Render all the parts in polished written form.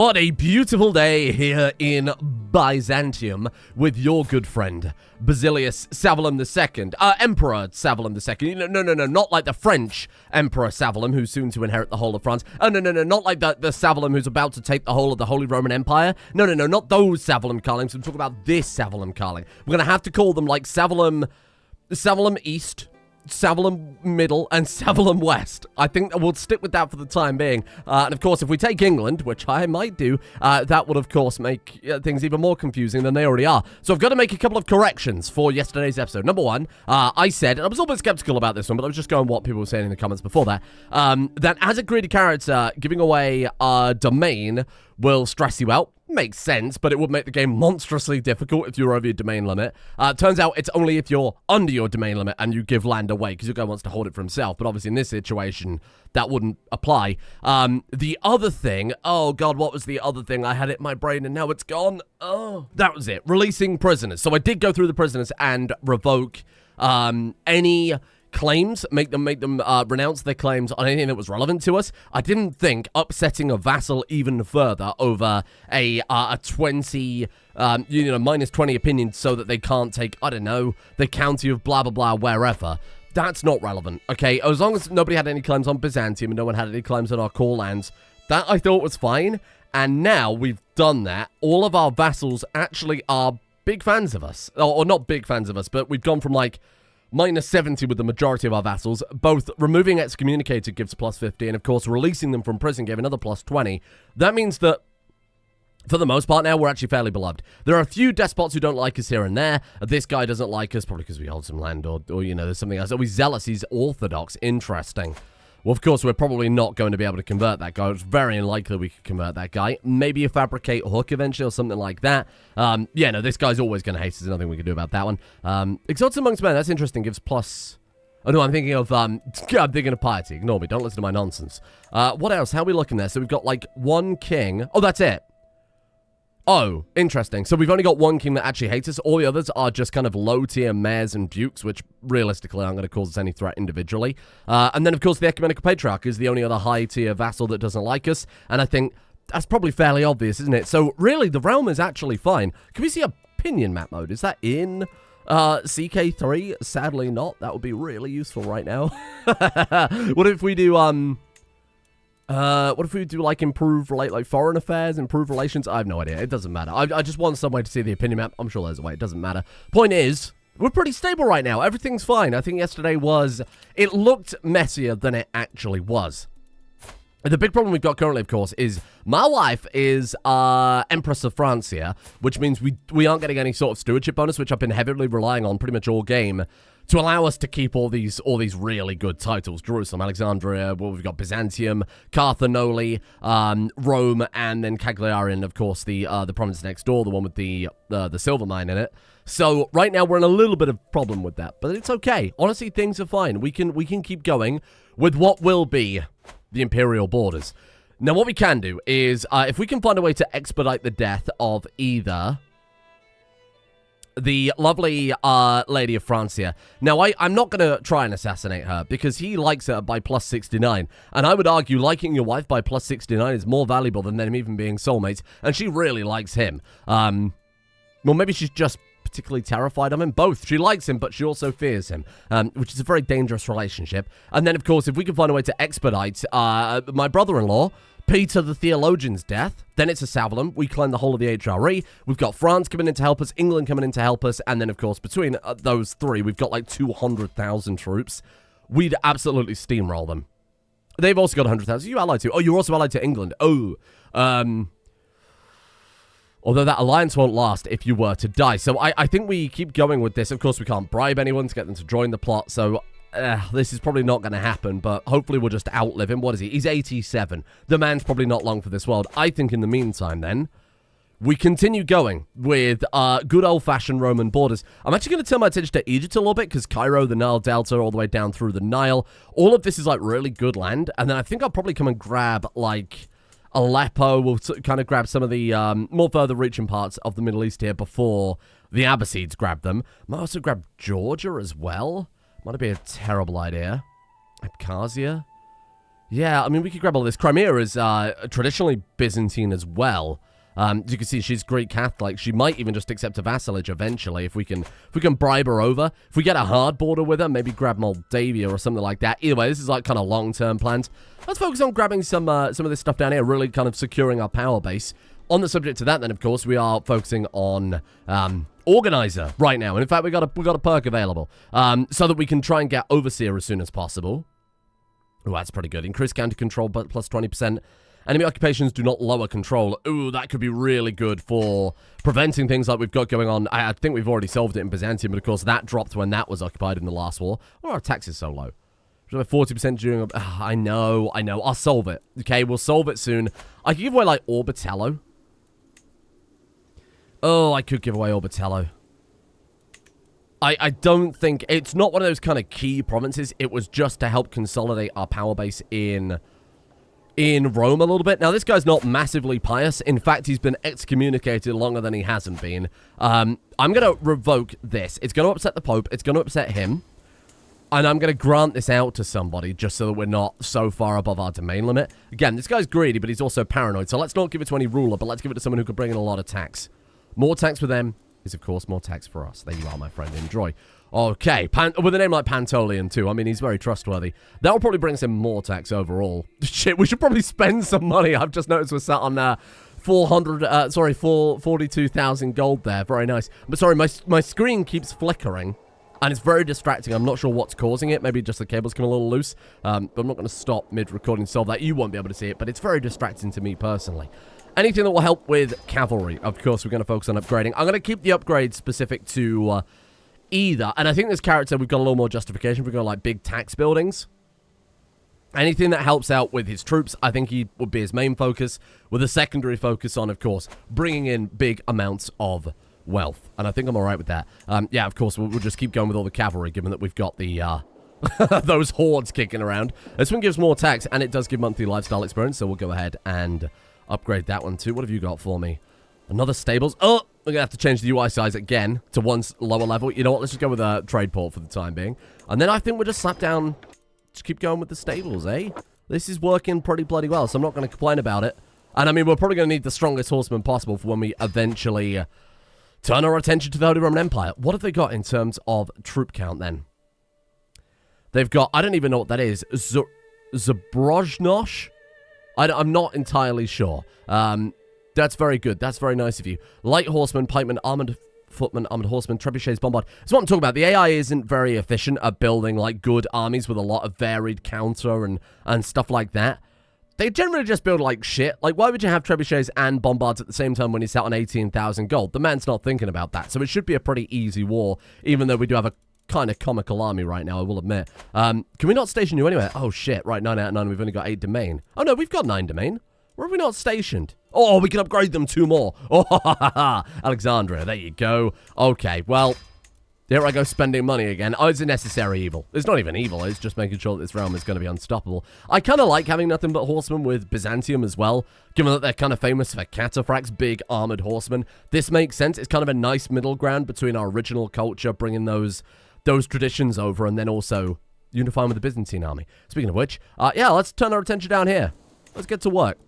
What a beautiful day here in Byzantium with your good friend, Basilius Savalum II, Emperor Savalum II. No, not like the French Emperor Savalum, who's soon to inherit the whole of France. Oh, no, not like the Savalum who's about to take the whole of the Holy Roman Empire. No, not those Savalum Karlings. I'm talking about this Savalum Karling. We're going to have to call them like Savalum East, Savalum Middle, and Savalum West. I think we'll stick with that for the time being. And of course, if we take England, which I might do, that would of course make things even more confusing than they already are. So I've got to make a couple of corrections for yesterday's episode. Number one, I said, and I was a little bit skeptical about this one, but I was just going what people were saying in the comments before that, that as a greedy character, giving away a domain will stress you out. Makes sense, but it would make the game monstrously difficult if you're over your domain limit. Turns out it's only if you're under your domain limit and you give land away, because your guy wants to hold it for himself. But obviously in this situation, that wouldn't apply. The other thing, oh god, what was the other thing? I had it in my brain and now it's gone. Oh, that was it. Releasing prisoners. So I did go through the prisoners and revoke any claims, make them renounce their claims on anything that was relevant to us. I didn't think upsetting a vassal even further over a 20 minus 20 opinion so that they can't take, I don't know, the county of blah blah blah wherever. That's not relevant, okay? As long as nobody had any claims on Byzantium and no one had any claims on our core lands, that I thought was fine. And now we've done that, all of our vassals actually are big fans of us. Or not big fans of us, but we've gone from like minus 70 with the majority of our vassals. Both removing excommunicated gives plus 50, and of course releasing them from prison gave another plus 20. That means that for the most part now, we're actually fairly beloved. There are a few despots who don't like us here and there. This guy doesn't like us, probably because we hold some land, or you know, there's something else. Oh, he's zealous, he's orthodox. Interesting. Well, of course, we're probably not going to be able to convert that guy. It's very unlikely we could convert that guy. Maybe a fabricate hook eventually or something like that. Yeah, no, this guy's always going to hate us. There's nothing we can do about that one. Exalted amongst men, that's interesting. Gives plus... Oh, no, I'm thinking of piety. Ignore me. Don't listen to my nonsense. What else? How are we looking there? So we've got, like, one king. Oh, that's it. Oh, interesting. So we've only got one king that actually hates us. All the others are just kind of low-tier mayors and dukes, which realistically aren't going to cause us any threat individually. And then, of course, the Ecumenical Patriarch is the only other high-tier vassal that doesn't like us. And I think that's probably fairly obvious, isn't it? So, really, the realm is actually fine. Can we see opinion map mode? Is that in CK3? Sadly not. That would be really useful right now. What if we do, like, improve, like, foreign affairs, improve relations? I have no idea. It doesn't matter. I just want some way to see the opinion map. I'm sure there's a way. It doesn't matter. Point is, we're pretty stable right now. Everything's fine. I think yesterday it looked messier than it actually was. The big problem we've got currently, of course, is my wife is Empress of France here, which means we aren't getting any sort of stewardship bonus, which I've been heavily relying on pretty much all game to allow us to keep all these really good titles. Jerusalem, Alexandria, well, we've got Byzantium, Carthanoli, Rome, and then Cagliari, and of course the province next door, the one with the silver mine in it. So right now we're in a little bit of problem with that, but it's okay. Honestly, things are fine. We can keep going with what will be the imperial borders. Now, what we can do is, if we can find a way to expedite the death of either the lovely Lady of France here. Now, I'm not going to try and assassinate her, because he likes her by plus 69. And I would argue liking your wife by plus 69 is more valuable than them even being soulmates. And she really likes him. Well, maybe she's just particularly terrified of him. Both. She likes him, but she also fears him, which is a very dangerous relationship. And then, of course, if we can find a way to expedite my brother-in-law, Peter the Theologian's death, then it's a Savalum. We claim the whole of the HRE. We've got France coming in to help us, England coming in to help us, and then, of course, between those three, we've got like 200,000 troops. We'd absolutely steamroll them. They've also got 100,000. Are you allied to? Oh, you're also allied to England. Oh, although that alliance won't last if you were to die. So I think we keep going with this. Of course, we can't bribe anyone to get them to join the plot, so this is probably not going to happen, but hopefully we'll just outlive him. What is he? He's 87. The man's probably not long for this world. I think in the meantime, then, we continue going with good old-fashioned Roman borders. I'm actually going to turn my attention to Egypt a little bit, because Cairo, the Nile Delta, all the way down through the Nile, all of this is, like, really good land, and then I think I'll probably come and grab, like, Aleppo. We'll kind of grab some of the more further-reaching parts of the Middle East here before the Abbasids grab them. Might also grab Georgia as well. Might be a terrible idea. Abkhazia. Yeah, I mean, we could grab all this. Crimea is traditionally Byzantine as well. You can see she's Greek Catholic. She might even just accept a vassalage eventually if we can bribe her over. If we get a hard border with her, maybe grab Moldavia or something like that. Either way, this is like kind of long-term plans. Let's focus on grabbing some of this stuff down here, really kind of securing our power base. On the subject of that, then, of course, we are focusing on Organizer right now. And in fact, we got a perk available so that we can try and get Overseer as soon as possible. Oh, that's pretty good. Increase counter control, but plus 20%. Enemy occupations do not lower control. Ooh, that could be really good for preventing things like we've got going on. I think we've already solved it in Byzantium, but of course that dropped when that was occupied in the last war. Or our tax is so low. 40% during... I know. I'll solve it. Okay, we'll solve it soon. I could give away, like, Orbitello. Oh, I could give away Orbitello. I don't think... It's not one of those kind of key provinces. It was just to help consolidate our power base in Rome a little bit. Now, this guy's not massively pious. In fact, he's been excommunicated longer than he hasn't been. I'm going to revoke this. It's going to upset the Pope. It's going to upset him. And I'm going to grant this out to somebody just so that we're not so far above our domain limit. Again, this guy's greedy, but he's also paranoid. So let's not give it to any ruler, but let's give it to someone who can bring in a lot of tax. More tax for them is, of course, more tax for us. There you are, my friend. Enjoy. Okay, with a name like Pantolian, too. I mean, he's very trustworthy. That will probably bring us in more tax overall. Shit, we should probably spend some money. I've just noticed we're sat on 42,000 gold there. Very nice. But sorry, my screen keeps flickering, and it's very distracting. I'm not sure what's causing it. Maybe just the cable's come a little loose. But I'm not going to stop mid-recording to solve that. You won't be able to see it, but it's very distracting to me personally. Anything that will help with cavalry, of course, we're going to focus on upgrading. I'm going to keep the upgrade specific to either. And I think this character, we've got a little more justification. We've got, like, big tax buildings. Anything that helps out with his troops, I think he would be his main focus, with a secondary focus on, of course, bringing in big amounts of wealth. And I think I'm all right with that. Yeah, of course, we'll just keep going with all the cavalry, given that we've got the... those hordes kicking around. This one gives more tax, and it does give monthly lifestyle experience, so we'll go ahead and upgrade that one too. What have you got for me? Another stables. Oh, we're going to have to change the UI size again to one lower level. You know what? Let's just go with a trade port for the time being. And then I think we'll just slap down... Just keep going with the stables, eh? This is working pretty bloody well, so I'm not going to complain about it. And I mean, we're probably going to need the strongest horsemen possible for when we eventually turn our attention to the Holy Roman Empire. What have they got in terms of troop count then? They've got... I don't even know what that is. Zabrojnosh? I'm not entirely sure. That's very good. That's very nice of you. Light horsemen, pikemen, armored footmen, armored horsemen, trebuchets, bombard. That's what I'm talking about. The AI isn't very efficient at building, like, good armies with a lot of varied counter and stuff like that. They generally just build like shit. Like, why would you have trebuchets and bombards at the same time when he's out on 18,000 gold? The man's not thinking about that. So it should be a pretty easy war, even though we do have a kind of comical army right now, I will admit. Can we not station you anywhere? Oh, shit. Right, 9 out of 9. We've only got 8 domain. Oh, no, we've got 9 domain. Where have we not stationed? Oh, we can upgrade them 2 more. Oh, ha, ha, ha. Alexandria, there you go. Okay, well, here I go spending money again. Oh, it's a necessary evil. It's not even evil. It's just making sure that this realm is going to be unstoppable. I kind of like having nothing but horsemen with Byzantium as well, given that they're kind of famous for cataphracts, big armored horsemen. This makes sense. It's kind of a nice middle ground between our original culture, bringing those traditions over, and then also unifying with the Byzantine army. Speaking of which, yeah, let's turn our attention down here. Let's get to work.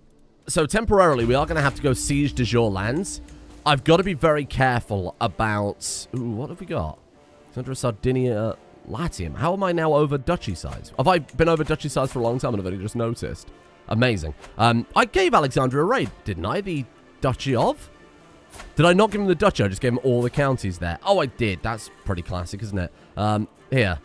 So temporarily, we are going to have to go siege de jure lands. I've got to be very careful about... Ooh, what have we got? Central Sardinia, Latium. How am I now over duchy size? Have I been over duchy size for a long time and I've only just noticed? Amazing. I gave Alexandria a raid, didn't I? The Duchy of? Did I not give him the duchy? I just gave him all the counties there. Oh, I did. That's pretty classic, isn't it? Here.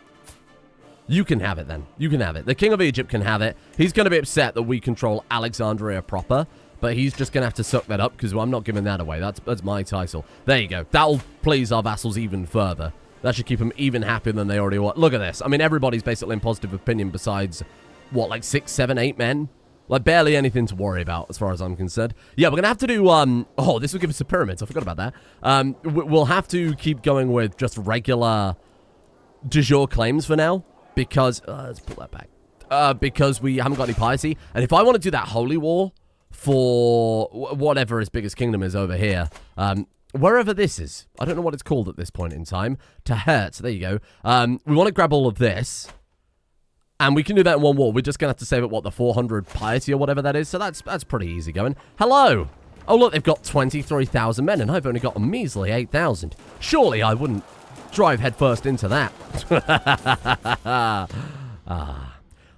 You can have it, then. You can have it. The King of Egypt can have it. He's going to be upset that we control Alexandria proper, but he's just going to have to suck that up, because I'm not giving that away. That's my title. There you go. That'll please our vassals even further. That should keep them even happier than they already were. Look at this. I mean, everybody's basically in positive opinion besides, what, like 6, 7, 8 men? Like, barely anything to worry about, as far as I'm concerned. Yeah, we're going to have to do, oh, this will give us the pyramids. I forgot about that. We'll have to keep going with just regular de jure claims for now, because, let's pull that back. Because we haven't got any piety. And if I want to do that holy war for whatever his biggest kingdom is over here, wherever this is, I don't know what it's called at this point in time, to hurt, there you go. We want to grab all of this. And we can do that in one war. We're just going to have to save it, what, the 400 piety or whatever that is. So that's pretty easy going. Hello. Oh, look, they've got 23,000 men, and I've only got a measly 8,000. Surely I wouldn't drive headfirst into that.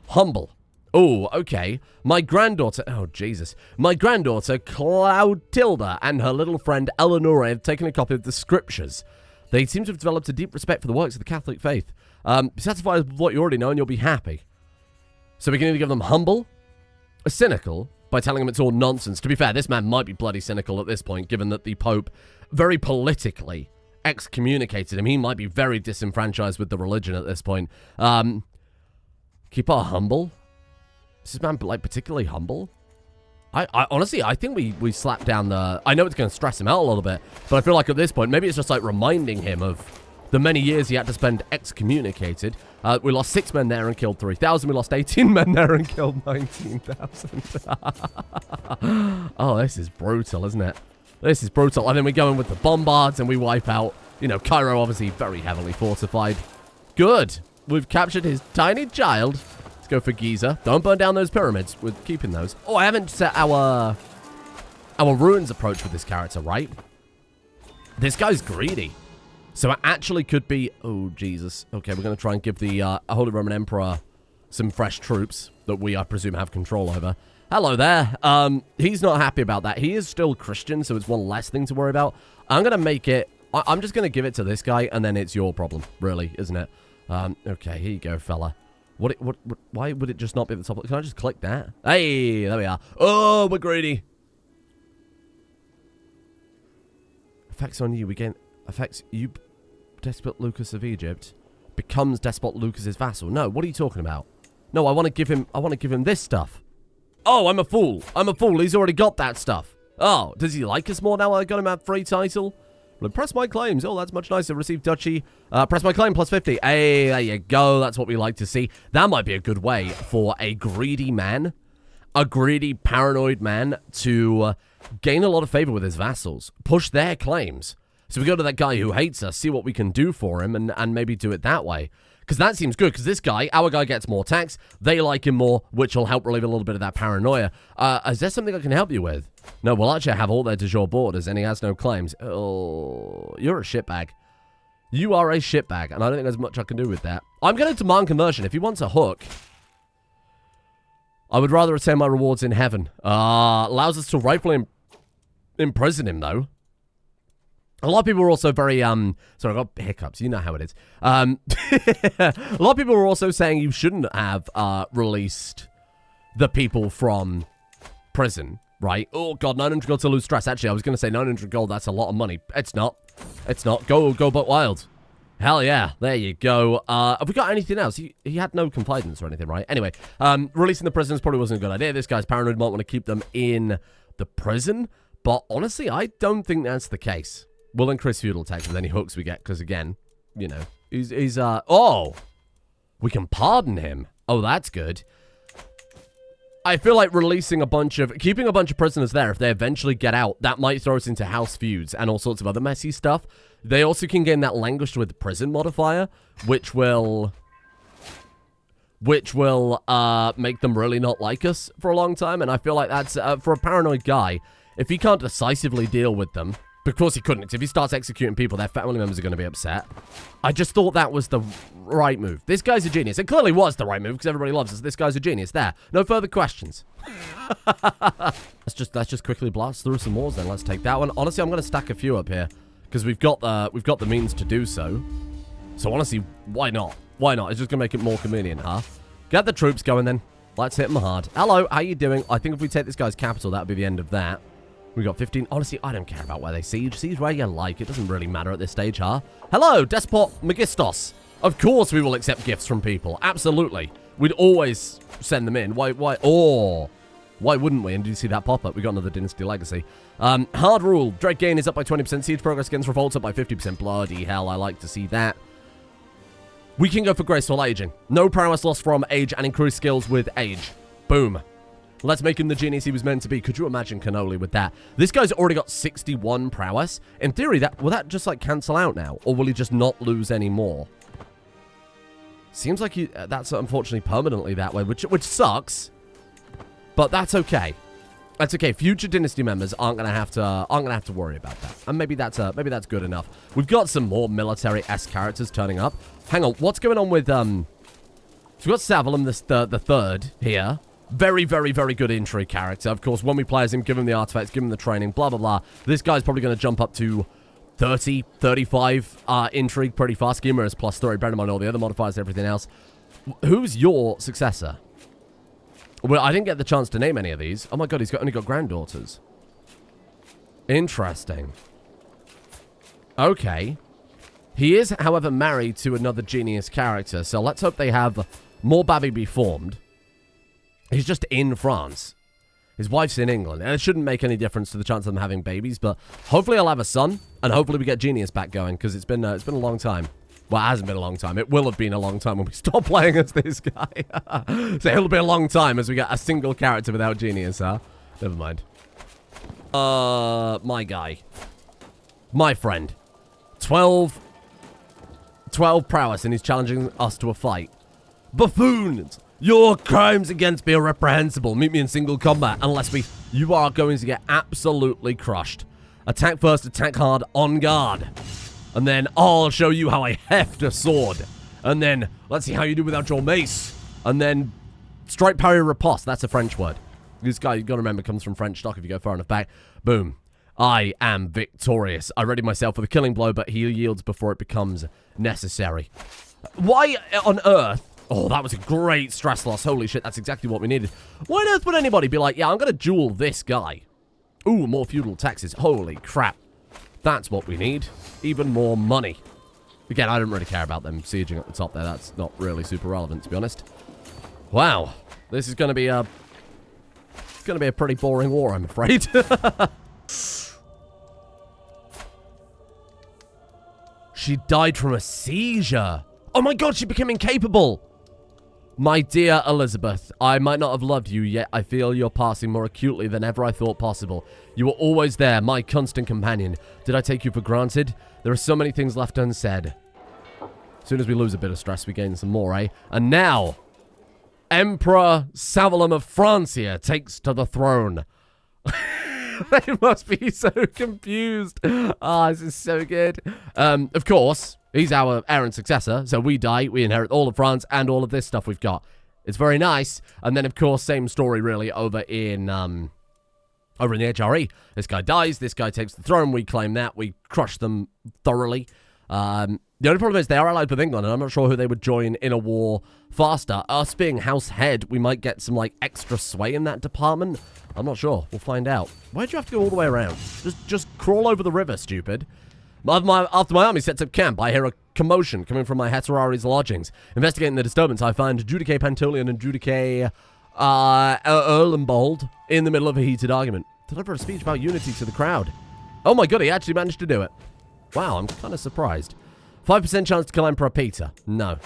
Humble. Oh, okay. My granddaughter... Oh, Jesus. My granddaughter, Clotilda, and her little friend Eleonora have taken a copy of the scriptures. They seem to have developed a deep respect for the works of the Catholic faith. Be satisfied with what you already know and you'll be happy. So we can either give them humble or cynical by telling them it's all nonsense. To be fair, this man might be bloody cynical at this point, given that the Pope very politically excommunicated him. He might be very disenfranchised with the religion at this point. Keep our humble. Is this man, like, particularly humble? I honestly, I think we slapped down the... I know it's going to stress him out a little bit, but I feel like at this point, maybe it's just, like, reminding him of the many years he had to spend excommunicated. We lost 6 men there and killed 3,000. We lost 18 men there and killed 19,000. Oh, this is brutal, isn't it? This is brutal. And then we go in with the bombards and we wipe out, you know, Cairo, obviously very heavily fortified. Good. We've captured his tiny child. Let's go for Giza. Don't burn down those pyramids. We're keeping those. Oh, I haven't set our ruins approach with this character, right? This guy's greedy. So it actually could be... Oh, Jesus. Okay, we're going to try and give the Holy Roman Emperor some fresh troops that we, I presume, have control over. Hello there. He's not happy about that. He is still Christian, so it's one less thing to worry about. I'm going to make it... I'm just going to give it to this guy, and then it's your problem, really, isn't it? Okay, here you go, fella. Why would it just not be at the top? Can I just click that? Hey, there we are. Oh, we're greedy. Effects on you. We gain... Affects you, Despot Lucas of Egypt, becomes Despot Lucas's vassal. No, what are you talking about? No, I want to give him this stuff. Oh, I'm a fool. I'm a fool. He's already got that stuff. Oh, does he like us more now? I got him a free title. Well, press my claims. Oh, that's much nicer. Receive duchy. Press my claim plus 50. Hey, there you go. That's what we like to see. That might be a good way for a greedy man, a greedy, paranoid man to gain a lot of favor with his vassals, push their claims. So we go to that guy who hates us, see what we can do for him, and maybe do it that way. Because that seems good, because this guy, our guy gets more tax, they like him more, which will help relieve a little bit of that paranoia. Is there something I can help you with? No, we'll actually have all their de jure borders, and he has no claims. Oh, you're a shitbag. You are a shitbag, and I don't think there's much I can do with that. I'm going to demand conversion. If he wants a hook, I would rather retain my rewards in heaven. Allows us to rightfully imprison him, though. A lot of people were also very, sorry, I got hiccups. You know how it is. A lot of people were also saying you shouldn't have released the people from prison, right? Oh, God, 900 gold to lose stress. Actually, I was going to say 900 gold, that's a lot of money. It's not. It's not. Go buck wild. Hell yeah. There you go. Have we got anything else? He had no complaints or anything, right? Anyway, releasing the prisoners probably wasn't a good idea. This guy's paranoid, might want to keep them in the prison. But honestly, I don't think that's the case. We'll increase feudal tax with any hooks we get, because again, you know, he's oh! We can pardon him. Oh, that's good. I feel like keeping a bunch of prisoners there, if they eventually get out, that might throw us into house feuds and all sorts of other messy stuff. They also can gain that languished with prison modifier, which will make them really not like us for a long time, and I feel like that's, for a paranoid guy, if he can't decisively deal with them... Because he couldn't. If he starts executing people, their family members are going to be upset. I just thought that was the right move. This guy's a genius. It clearly was the right move because everybody loves us. This guy's a genius. There. No further questions. Let's just quickly blast through some wars then. Let's take that one. Honestly, I'm going to stack a few up here because we've got the means to do so. So honestly, why not? Why not? It's just going to make it more convenient, huh? Get the troops going then. Let's hit them hard. Hello, how you doing? I think if we take this guy's capital, that'll be the end of that. We got 15. Honestly, I don't care about where they siege. Siege where you like. It doesn't really matter at this stage, huh? Hello, Despot Megistos. Of course we will accept gifts from people. Absolutely. We'd always send them in. Why wouldn't we? And did you see that pop-up? We got another dynasty legacy. Hard rule. Dread gain is up by 20%. Siege progress against revolts up by 50%. Bloody hell, I like to see that. We can go for graceful aging. No prowess lost from age and increased skills with age. Boom. Let's make him the genius he was meant to be. Could you imagine Cannoli with that? This guy's already got 61 prowess. In theory, will that just, like, cancel out now? Or will he just not lose any more? Seems like that's unfortunately permanently that way, which sucks. But that's okay. That's okay. Future dynasty members aren't gonna have to worry about that. And maybe that's good enough. We've got some more military-esque characters turning up. Hang on, what's going on with So we've got Savalum the third here. Very, very, very good intrigue character. Of course, when we play as him, give him the artifacts, give him the training, blah, blah, blah. This guy's probably going to jump up to 30, 35 intrigue pretty fast. Schema is +3. Bear in mind all the other modifiers and everything else. Who's your successor? Well, I didn't get the chance to name any of these. Oh my god, he's only got granddaughters. Interesting. Okay. He is, however, married to another genius character, so let's hope they have more Babi be formed. He's just in France. His wife's in England, and it shouldn't make any difference to the chance of them having babies, but hopefully I'll have a son, and hopefully we get Genius back going, because it's been a long time. Well, it hasn't been a long time. It will have been a long time when we stop playing as this guy. So it'll be a long time as we get a single character without Genius, huh? Never mind. My guy. My friend. 12 prowess, and he's challenging us to a fight. Buffoons! Your crimes against me are reprehensible. Meet me in single combat, unless you are going to get absolutely crushed. Attack first, attack hard, on guard. And then I'll show you how I heft a sword. And then, let's see how you do without your mace. And then, strike, parry, riposte. That's a French word. This guy, you've got to remember, comes from French stock if you go far enough back. Boom. I am victorious. I ready myself for the killing blow, but he yields before it becomes necessary. Why on earth? Oh, that was a great stress loss. Holy shit, that's exactly what we needed. Why on earth would anybody be like, yeah, I'm going to duel this guy? Ooh, more feudal taxes. Holy crap. That's what we need. Even more money. Again, I don't really care about them sieging at the top there. That's not really super relevant, to be honest. Wow. This is going to be a... It's going to be a pretty boring war, I'm afraid. She died from a seizure. Oh my god, she became incapable. My dear Elizabeth, I might not have loved you, yet I feel you're passing more acutely than ever I thought possible. You were always there, my constant companion. Did I take you for granted? There are so many things left unsaid. As soon as we lose a bit of stress, we gain some more, eh? And now, Emperor Savalum of Francia takes to the throne. They must be so confused. Ah, this is so good. Of course... He's our heir and successor, so we die, we inherit all of France and all of this stuff we've got. It's very nice. And then, of course, same story, really, over in the HRE. This guy dies, this guy takes the throne, we claim that, we crush them thoroughly. The only problem is they are allied with England, and I'm not sure who they would join in a war faster. Us being house head, we might get some, like, extra sway in that department. I'm not sure. We'll find out. Why'd you have to go all the way around? Just crawl over the river, stupid. After my army sets up camp, I hear a commotion coming from my Heterari's lodgings. Investigating the disturbance, I find Judice Pantolian and Judice Erlenbold in the middle of a heated argument. Deliver a speech about unity to the crowd. Oh my god, he actually managed to do it. Wow, I'm kind of surprised. 5% chance to kill Emperor Peter. No.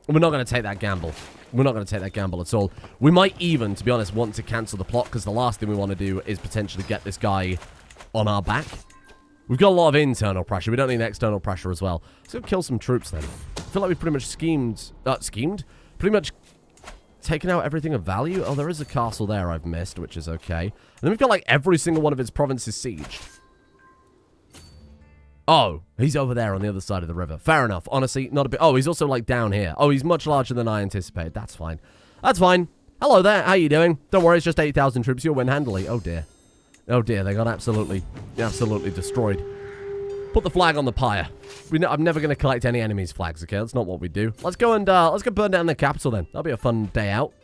We're not going to take that gamble. We're not going to take that gamble at all. We might even, to be honest, want to cancel the plot, because the last thing we want to do is potentially get this guy on our back. We've got a lot of internal pressure. We don't need external pressure as well. Let's go kill some troops then. I feel like we've pretty much schemed? Pretty much taken out everything of value. Oh, there is a castle there I've missed, which is okay. And then we've got like every single one of its provinces sieged. Oh, he's over there on the other side of the river. Fair enough. Honestly, not a bit. Oh, he's also like down here. Oh, he's much larger than I anticipated. That's fine. That's fine. Hello there. How you doing? Don't worry, it's just 8,000 troops. You'll win handily. Oh, dear. Oh dear, they got absolutely destroyed. Put the flag on the pyre. I'm never going to collect any enemies' flags, okay? That's not what we do. Let's go burn down the capital then. That'll be a fun day out.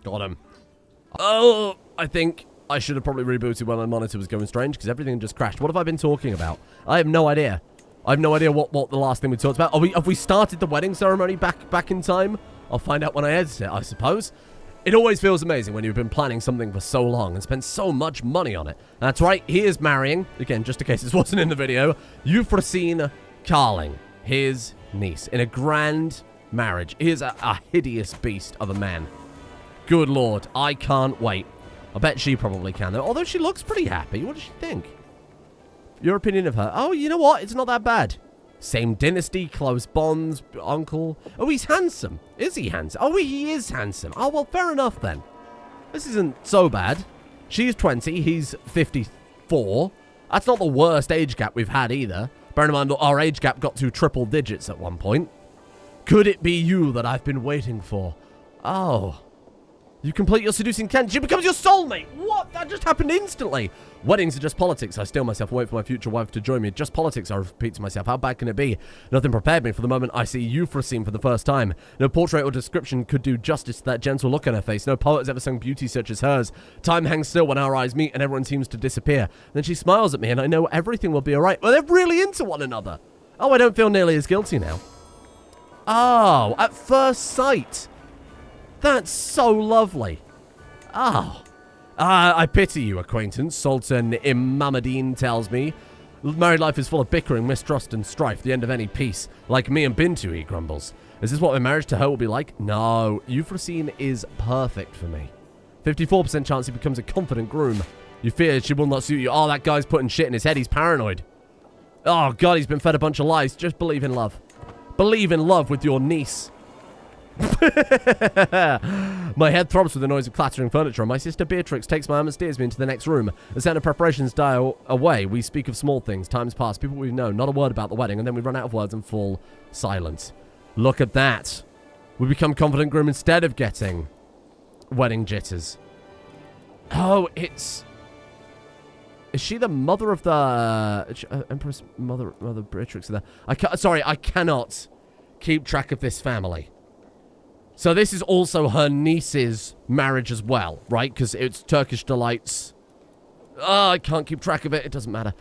Got him. Oh, I think I should have probably rebooted when my monitor was going strange because everything just crashed. What have I been talking about? I have no idea. I have no idea what the last thing we talked about. Have we started the wedding ceremony back in time? I'll find out when I edit it, I suppose. It always feels amazing when you've been planning something for so long and spent so much money on it. That's right, he is marrying, again, just in case this wasn't in the video, Baguette Karling, his niece, in a grand marriage. He is a hideous beast of a man. Good lord, I can't wait. I bet she probably can, though. Although she looks pretty happy. What does she think? Your opinion of her? Oh, you know what? It's not that bad. Same dynasty, close bonds, uncle. Oh, he's handsome. Is he handsome? Oh, he is handsome. Oh, well, fair enough then. This isn't so bad. She's 20, he's 54. That's not the worst age gap we've had either. Bearing in mind, our age gap got to triple digits at one point. Could it be you that I've been waiting for? Oh. You complete your seducing intent. She becomes your soulmate. What? That just happened instantly. Weddings are just politics. I steel myself and wait for my future wife to join me. Just politics, I repeat to myself. How bad can it be? Nothing prepared me for the moment I see Euphrosyne for the first time. No portrait or description could do justice to that gentle look on her face. No poet has ever sung beauty such as hers. Time hangs still when our eyes meet and everyone seems to disappear. Then she smiles at me and I know everything will be alright. Well, they're really into one another. Oh, I don't feel nearly as guilty now. Oh, at first sight. That's so lovely. Oh. I pity you, acquaintance, Sultan Imamadine tells me. Married life is full of bickering, mistrust, and strife, the end of any peace. Like me and Bintu, he grumbles. Is this what my marriage to her will be like? No, Euphrosyne is perfect for me. 54% chance he becomes a confident groom. You fear she will not suit you. Oh, that guy's putting shit in his head. He's paranoid. Oh, God, he's been fed a bunch of lies. Just believe in love. Believe in love with your niece. My head throbs with the noise of clattering furniture, and my sister Beatrix takes my arm and steers me into the next room. The sound of preparations die away. We speak of small things. Times pass. People we know. Not a word about the wedding, and then we run out of words and fall silent. Look at that. We become confident groom instead of getting wedding jitters. Oh, it's... Is she the mother of the... Empress Mother Beatrix? Sorry, I cannot keep track of this family. So this is also her niece's marriage as well, right? Because it's Turkish delights. Oh, I can't keep track of it. It doesn't matter.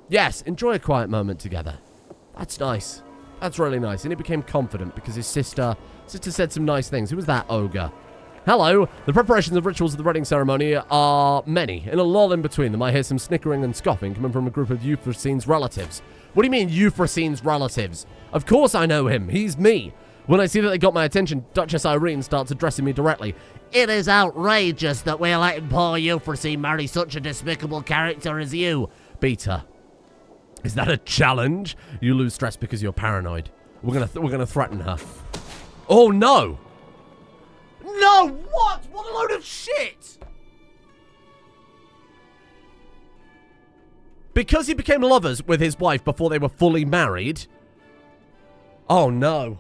Yes, enjoy a quiet moment together. That's nice. That's really nice. And he became confident because his sister said some nice things. Who was that ogre? Hello. The preparations and rituals of the wedding ceremony are many. In a lull in between them, I hear some snickering and scoffing coming from a group of Euphrosyne's relatives. What do you mean, Euphrosyne's relatives? Of course I know him. He's me. When I see that they got my attention, Duchess Irene starts addressing me directly. It is outrageous that we're letting poor Euphrosyne marry such a despicable character as you. Beat her. Is that a challenge? You lose stress because you're paranoid. We're gonna threaten her. Oh no! No! What? What a load of shit! Because he became lovers with his wife before they were fully married. Oh no.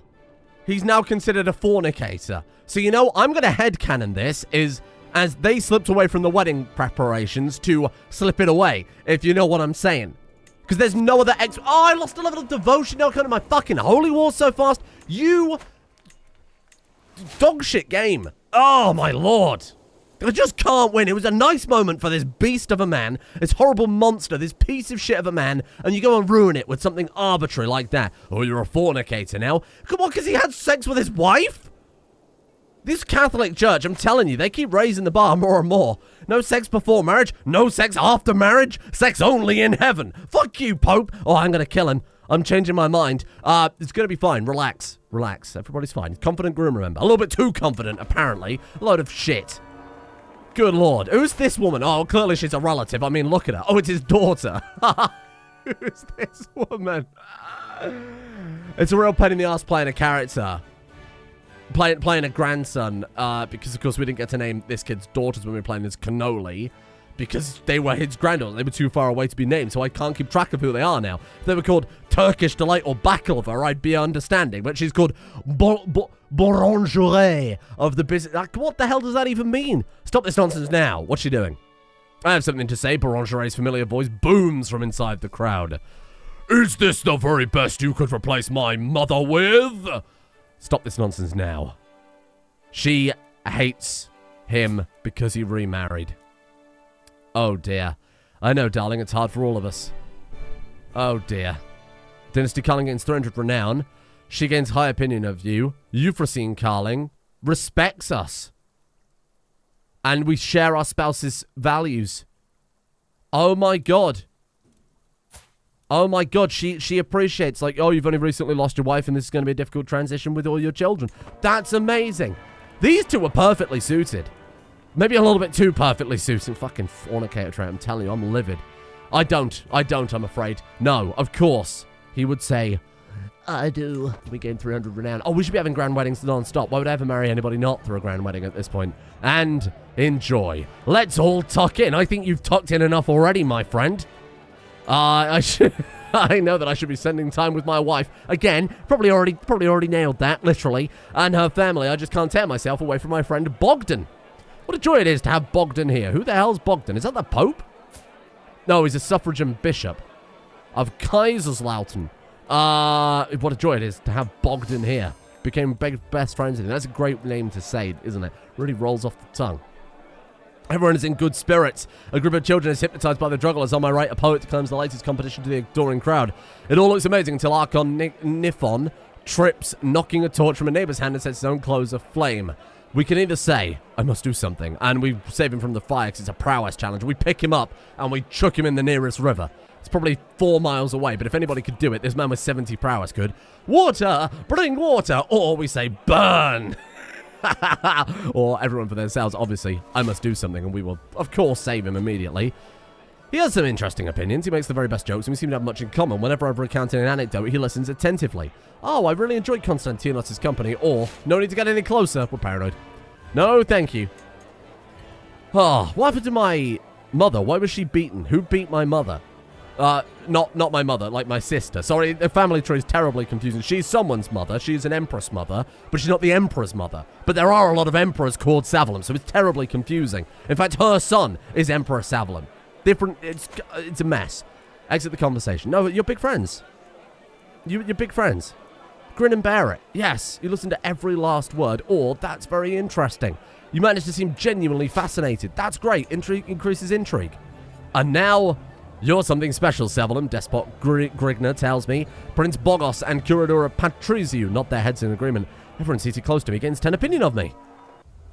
He's now considered a fornicator. So, you know, I'm going to headcanon this is as they slipped away from the wedding preparations to slip it away, if you know what I'm saying. Because there's no other Oh, I lost a level of devotion. Now kind of my fucking holy war so fast. You dog shit game. Oh, my lord. I just can't win. It was a nice moment for this beast of a man, this horrible monster, this piece of shit of a man, and you go and ruin it with something arbitrary like that. Oh, you're a fornicator now? Come on, because he had sex with his wife? This Catholic Church, I'm telling you, they keep raising the bar more and more. No sex before marriage, no sex after marriage, sex only in heaven. Fuck you, Pope. Oh, I'm going to kill him. I'm changing my mind. It's going to be fine. Relax. Relax. Everybody's fine. Confident groom, remember. A little bit too confident, apparently. A load of shit. Good lord. Who's this woman? Oh, clearly she's a relative. I mean, look at her. Oh, it's his daughter. Who's this woman? It's a real pain in the ass playing a character. Playing a grandson. Because, of course, we didn't get to name this kid's daughters when we were playing as Cannoli. Because they were his granddaughters. They were too far away to be named, so I can't keep track of who they are now. If they were called Turkish Delight or Baklava, I'd be understanding. But she's called Boulangerie of the business. Like, what the hell does that even mean? Stop this nonsense now. What's she doing? I have something to say. Boulangere's familiar voice booms from inside the crowd. Is this the very best you could replace my mother with? Stop this nonsense now. She hates him because he remarried. Oh, dear. I know, darling, it's hard for all of us. Oh, dear. Dynasty Karling gains 300 renown. She gains high opinion of you. Euphrosyne Karling respects us. And we share our spouse's values. Oh, my God. Oh, my God. She appreciates, like, oh, you've only recently lost your wife and this is going to be a difficult transition with all your children. That's amazing. These two are perfectly suited. Maybe a little bit too perfectly suited. Fucking fornicator trait, I'm telling you, I'm livid. I don't, I'm afraid. No, of course. He would say, I do. We gain 300 renown. Oh, we should be having grand weddings non-stop. Why would I ever marry anybody not through a grand wedding at this point? And enjoy. Let's all tuck in. I think you've tucked in enough already, my friend. I know that I should be spending time with my wife. Again, probably already nailed that, literally. And her family. I just can't tear myself away from my friend Bogdan. What a joy it is to have Bogdan here. Who the hell's Bogdan? Is that the Pope? No, he's a suffragan bishop of Kaiserslautern. What a joy it is to have Bogdan here. Became best friends with him. That's a great name to say, isn't it? Really rolls off the tongue. Everyone is in good spirits. A group of children is hypnotized by the jugglers. On my right, a poet declaims the latest competition to the adoring crowd. It all looks amazing until Archon Niphon trips, knocking a torch from a neighbor's hand and sets his own clothes aflame. We can either say, I must do something, and we save him from the fire because it's a prowess challenge. We pick him up, and we chuck him in the nearest river. It's probably 4 miles away, but if anybody could do it, this man with 70 prowess could. Water! Bring water! Or we say, burn! Or everyone for themselves, obviously, I must do something, and we will, of course, save him immediately. He has some interesting opinions. He makes the very best jokes, and we seem to have much in common. Whenever I recount an anecdote, he listens attentively. Oh, I really enjoyed Konstantinos' company, or, no need to get any closer, we're paranoid. No, thank you. Oh, what happened to my mother? Why was she beaten? Who beat my mother? Not my mother, like my sister. Sorry, the family tree is terribly confusing. She's someone's mother. She's an empress mother, but she's not the emperor's mother. But there are a lot of emperors called Savalum, so it's terribly confusing. In fact, her son is Emperor Savalum. Different, it's a mess. Exit the conversation. No, you're big friends. You're big friends. Grin and bear it. Yes, you listen to every last word, or that's very interesting. You managed to seem genuinely fascinated. That's great. Intrigue increases intrigue. And now, you're something special, Savalum, Despot Grigna tells me. Prince Bogos and Curadora Patriziu nod their heads in agreement. Everyone seated close to me gains 10 opinion of me.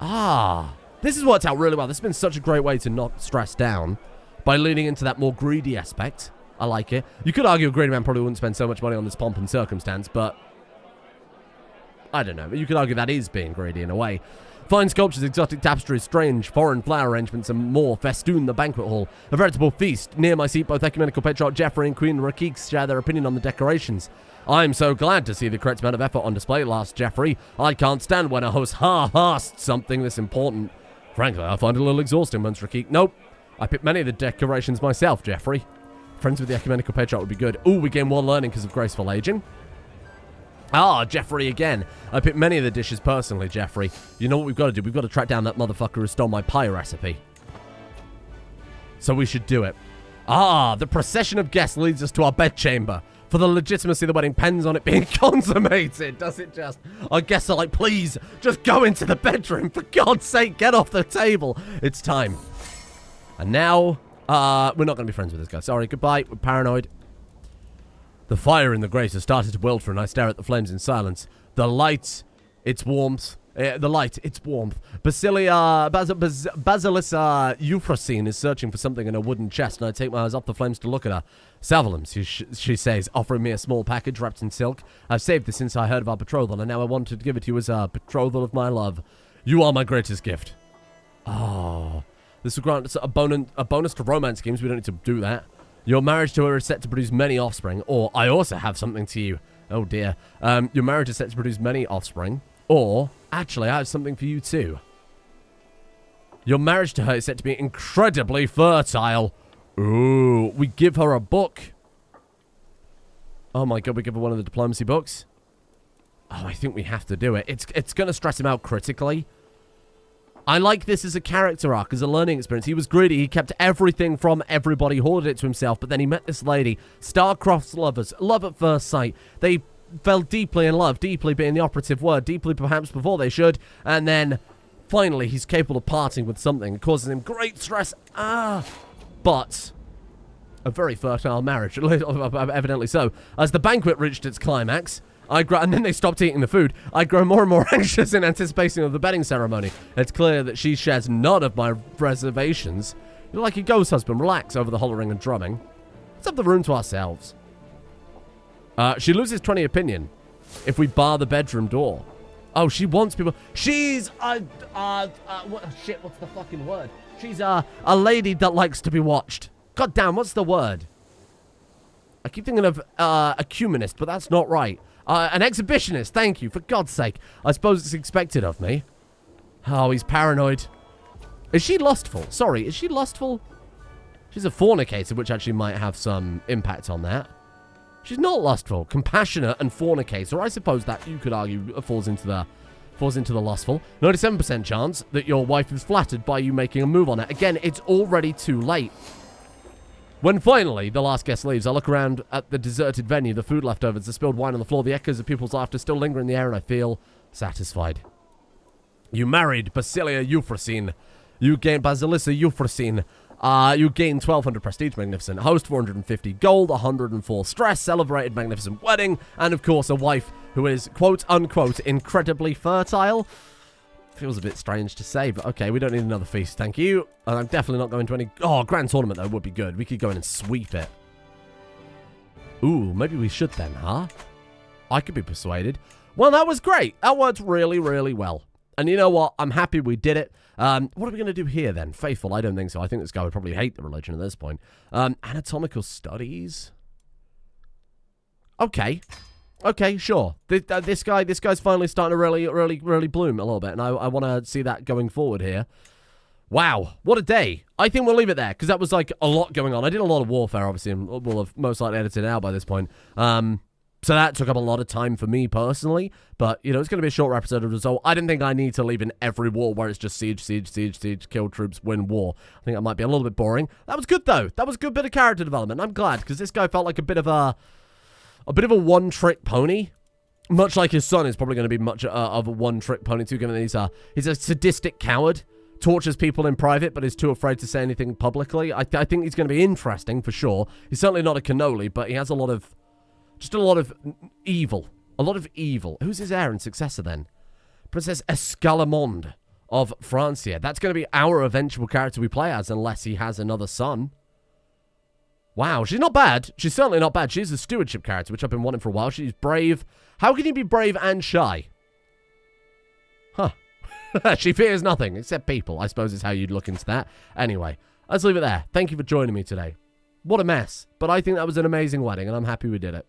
Ah, this has worked out really well. This has been such a great way to not stress down by leaning into that more greedy aspect. I like it. You could argue a greedy man probably wouldn't spend so much money on this pomp and circumstance, but I don't know. You could argue that is being greedy in a way. Fine sculptures, exotic tapestries, strange foreign flower arrangements, and more festoon the banquet hall. A veritable feast. Near my seat, both Ecumenical Patriarch Geoffrey and Queen Rakik share their opinion on the decorations. I'm so glad to see the correct amount of effort on display last, Geoffrey. I can't stand when a host half-assed something this important. Frankly, I find it a little exhausting, Mons Rakik. Nope. I picked many of the decorations myself, Geoffrey. Friends with the Ecumenical Patriarch would be good. Ooh, we gain 1 learning because of graceful aging. Ah, Geoffrey again. I picked many of the dishes personally, Geoffrey. You know what we've got to do? We've got to track down that motherfucker who stole my pie recipe. So we should do it. Ah, the procession of guests leads us to our bedchamber. For the legitimacy of the wedding depends on it being consummated, does it just? Our guests are like, please, just go into the bedroom. For God's sake, get off the table. It's time. And now, we're not going to be friends with this guy. Sorry, goodbye. We're paranoid. The fire in the grate has started to welter, and I stare at the flames in silence. The light, its warmth. Its warmth. Basilissa Euphrosyne is searching for something in a wooden chest, and I take my eyes off the flames to look at her. Savalum, she says, offering me a small package wrapped in silk. I've saved this since I heard of our betrothal, and now I wanted to give it to you as a betrothal of my love. You are my greatest gift. Oh, this will grant us a bonus to romance schemes. We don't need to do that. Your marriage to her is set to produce many offspring, or I also have something to you. Oh dear. Your marriage is set to produce many offspring, or actually I have something for you too. Your marriage to her is set to be incredibly fertile. Ooh, we give her a book. Oh my god, we give her one of the diplomacy books. Oh, I think we have to do it. It's going to stress him out critically. I like this as a character arc, as a learning experience. He was greedy. He kept everything from everybody, hoarded it to himself. But then he met this lady. Star-crossed lovers. Love at first sight. They fell deeply in love. Deeply being the operative word. Deeply perhaps before they should. And then Finally, he's capable of parting with something. It causes him great stress. But a very fertile marriage, evidently so. As the banquet reached its climax, and then they stopped eating the food, I grow more and more anxious in anticipation of the bedding ceremony. It's clear that she shares none of my reservations. You're like a ghost husband. Relax over the hollering and drumming. Let's have the room to ourselves. She loses 20 opinion if we bar the bedroom door. Oh, she wants people. She's shit, what's the fucking word? She's a lady that likes to be watched. God damn, what's the word? I keep thinking of ecumenist, but that's not right. An exhibitionist, thank you, for God's sake. I suppose it's expected of me. Oh, he's paranoid. Is she lustful? Sorry, is she lustful? She's a fornicator, which actually might have some impact on that. She's not lustful. Compassionate and fornicator. I suppose that you could argue falls into the lustful. 97% chance that your wife is flattered by you making a move on it. Again, it's already too late. When finally the last guest leaves, I look around at the deserted venue, the food leftovers, the spilled wine on the floor, the echoes of people's laughter still linger in the air, and I feel satisfied. You married Basilissa Euphrosyne. You gained Basilissa Euphrosyne. You gain 1,200 prestige, magnificent host, 450 gold, 104 stress, celebrated magnificent wedding, and of course a wife who is quote-unquote incredibly fertile. Feels a bit strange to say, but okay, we don't need another feast, thank you. And I'm definitely not going to any... Oh, grand tournament, though, would be good. We could go in and sweep it. Ooh, maybe we should then, huh? I could be persuaded. Well, that was great. That worked really, really well. And you know what? I'm happy we did it. What are we going to do here, then? Faithful? I don't think so. I think this guy would probably hate the religion at this point. Anatomical studies? Okay. Okay, sure. This guy's finally starting to really bloom a little bit, and I want to see that going forward here. Wow, what a day. I think we'll leave it there, because that was, like, a lot going on. I did a lot of warfare, obviously, and we'll have most likely edited it out by this point. So that took up a lot of time for me personally, but, you know, it's going to be a short episode of the result. I didn't think I need to leave in every war where it's just siege, kill troops, win war. I think that might be a little bit boring. That was good, though. That was a good bit of character development. I'm glad, because this guy felt like a bit of a one-trick pony. Much like his son is probably going to be much of a one-trick pony, too, given that he's a sadistic coward, tortures people in private, but is too afraid to say anything publicly. I think he's going to be interesting, for sure. He's certainly not a cannoli, but he has a lot of evil. A lot of evil. Who's his heir and successor, then? Princess Escalamonde of Francia. That's going to be our eventual character we play as, unless he has another son. Wow, she's not bad. She's certainly not bad. She's a stewardship character, which I've been wanting for a while. She's brave. How can you be brave and shy? Huh. She fears nothing, except people, I suppose is how you'd look into that. Anyway, let's leave it there. Thank you for joining me today. What a mess. But I think that was an amazing wedding, and I'm happy we did it.